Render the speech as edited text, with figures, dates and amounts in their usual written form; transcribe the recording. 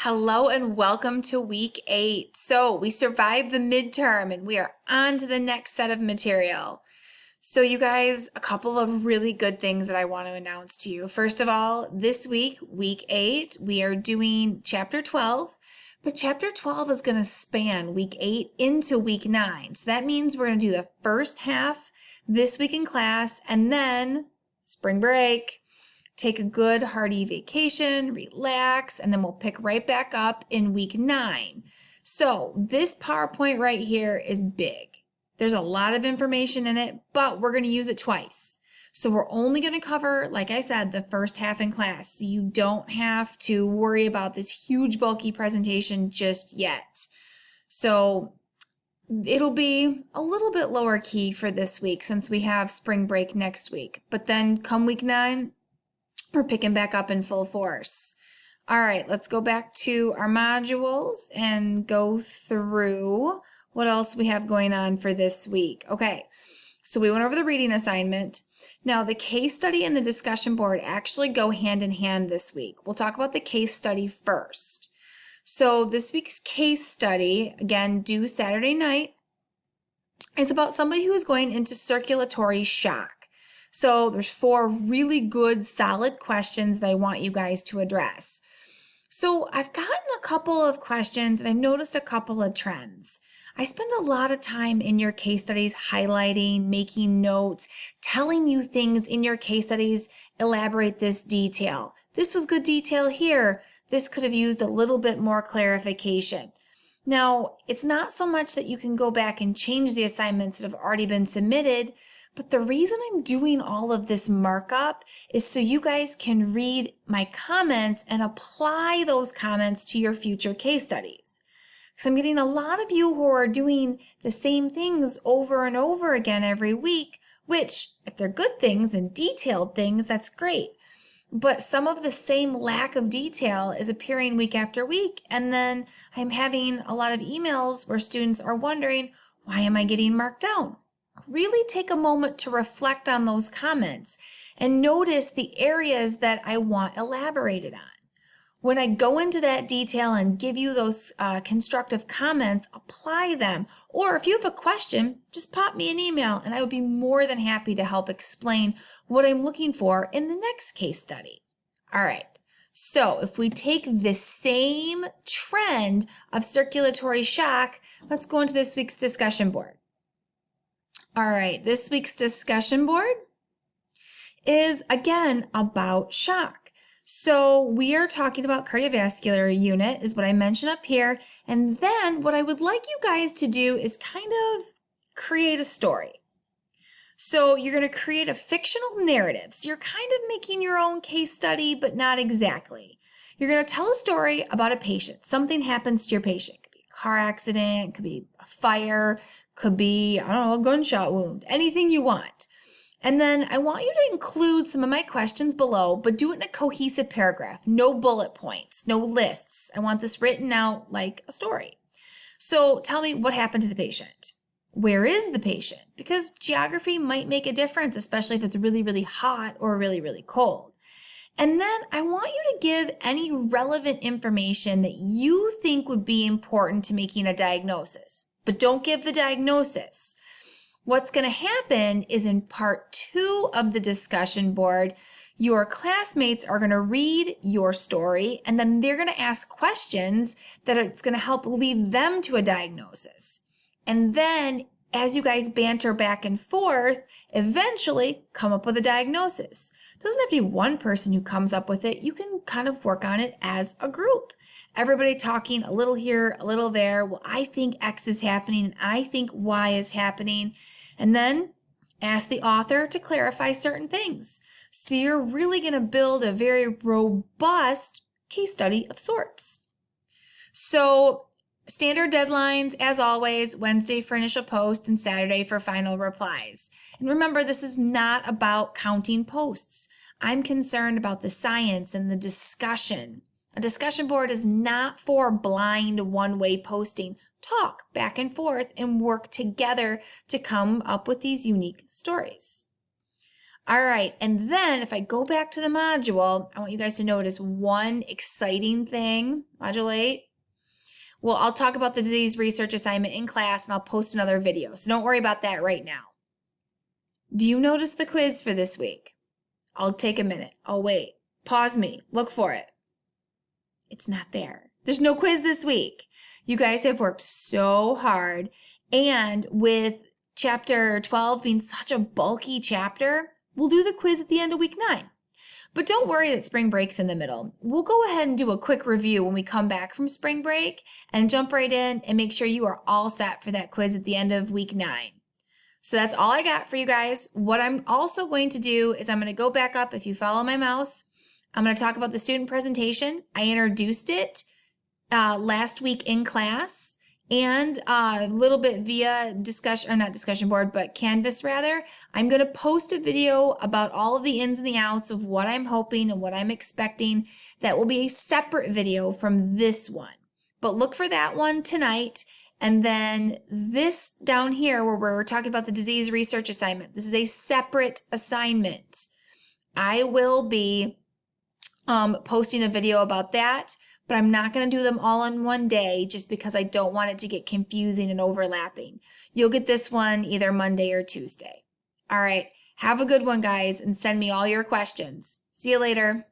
Hello and welcome to week 8. So we survived the midterm and we are on to the next set of material. So you guys, a couple of really good things that I want to announce to you. First of all, this week, week 8, we are doing chapter 12, but chapter 12 is going to span week 8 into week 9. So that means we're going to do the first half this week in class and then spring break. Take a good hearty vacation, relax, and then we'll pick right back up in week 9. So this PowerPoint right here is big. There's a lot of information in it, but we're going to use it twice. So we're only going to cover, like I said, the first half in class. So you don't have to worry about this huge bulky presentation just yet. So it'll be a little bit lower key for this week since we have spring break next week. But then come week 9, we're picking back up in full force. All right, let's go back to our modules and go through what else we have going on for this week. Okay, so we went over the reading assignment. Now, the case study and the discussion board actually go hand in hand this week. We'll talk about the case study first. So this week's case study, again, due Saturday night, is about somebody who is going into circulatory shock. So there's 4 really good, solid questions that I want you guys to address. So I've gotten a couple of questions and I've noticed a couple of trends. I spend a lot of time in your case studies highlighting, making notes, telling you things in your case studies, elaborate this detail. This was good detail here. This could have used a little bit more clarification. Now, it's not so much that you can go back and change the assignments that have already been submitted, but the reason I'm doing all of this markup is so you guys can read my comments and apply those comments to your future case studies. Because I'm getting a lot of you who are doing the same things over and over again every week, which, if they're good things and detailed things, that's great. But some of the same lack of detail is appearing week after week, and then I'm having a lot of emails where students are wondering, why am I getting marked down? Really take a moment to reflect on those comments and notice the areas that I want elaborated on. When I go into that detail and give you those constructive comments, apply them. Or if you have a question, just pop me an email and I would be more than happy to help explain what I'm looking for in the next case study. All right. So if we take the same trend of circulatory shock, let's go into this week's discussion board. All right, this week's discussion board is, again, about shock. So we are talking about cardiovascular unit is what I mentioned up here. And then what I would like you guys to do is kind of create a story. So you're going to create a fictional narrative. So you're kind of making your own case study, but not exactly. You're going to tell a story about a patient. Something happens to your patient. It could be a car accident, could be a fire, could be, I don't know, a gunshot wound, anything you want. And then I want you to include some of my questions below, but do it in a cohesive paragraph. No bullet points, no lists. I want this written out like a story. So tell me what happened to the patient. Where is the patient? Because geography might make a difference, especially if it's really, really hot or really, really cold. And then I want you to give any relevant information that you think would be important to making a diagnosis. But don't give the diagnosis. What's going to happen is in part 2 of the discussion board, your classmates are going to read your story and then they're going to ask questions that it's going to help lead them to a diagnosis. And then as you guys banter back and forth, eventually come up with a diagnosis. It doesn't have to be one person who comes up with it. You can kind of work on it as a group. Everybody talking a little here, a little there. Well, I think X is happening and I think Y is happening. And then ask the author to clarify certain things. So you're really going to build a very robust case study of sorts. So standard deadlines, as always, Wednesday for initial post and Saturday for final replies. And remember, this is not about counting posts. I'm concerned about the science and the discussion. A discussion board is not for blind one-way posting. Talk back and forth and work together to come up with these unique stories. All right, and then if I go back to the module, I want you guys to notice one exciting thing, Module 8. Well, I'll talk about the disease research assignment in class and I'll post another video, so don't worry about that right now. Do you notice the quiz for this week? I'll take a minute. I'll wait. Pause me. Look for it. It's not there. There's no quiz this week. You guys have worked so hard, and with chapter 12 being such a bulky chapter, we'll do the quiz at the end of week 9. But don't worry that spring break's in the middle. We'll go ahead and do a quick review when we come back from spring break and jump right in and make sure you are all set for that quiz at the end of week 9. So that's all I got for you guys. What I'm also going to do is I'm going to go back up. If you follow my mouse, I'm going to talk about the student presentation. I introduced it last week in class, and a little bit via discussion, or not discussion board, but Canvas rather. I'm going to post a video about all of the ins and the outs of what I'm hoping and what I'm expecting. That will be a separate video from this one. But look for that one tonight. And then this down here where we're talking about the disease research assignment, this is a separate assignment. I will be posting a video about that, but I'm not going to do them all in one day just because I don't want it to get confusing and overlapping. You'll get this one either Monday or Tuesday. All right, have a good one, guys, and send me all your questions. See you later.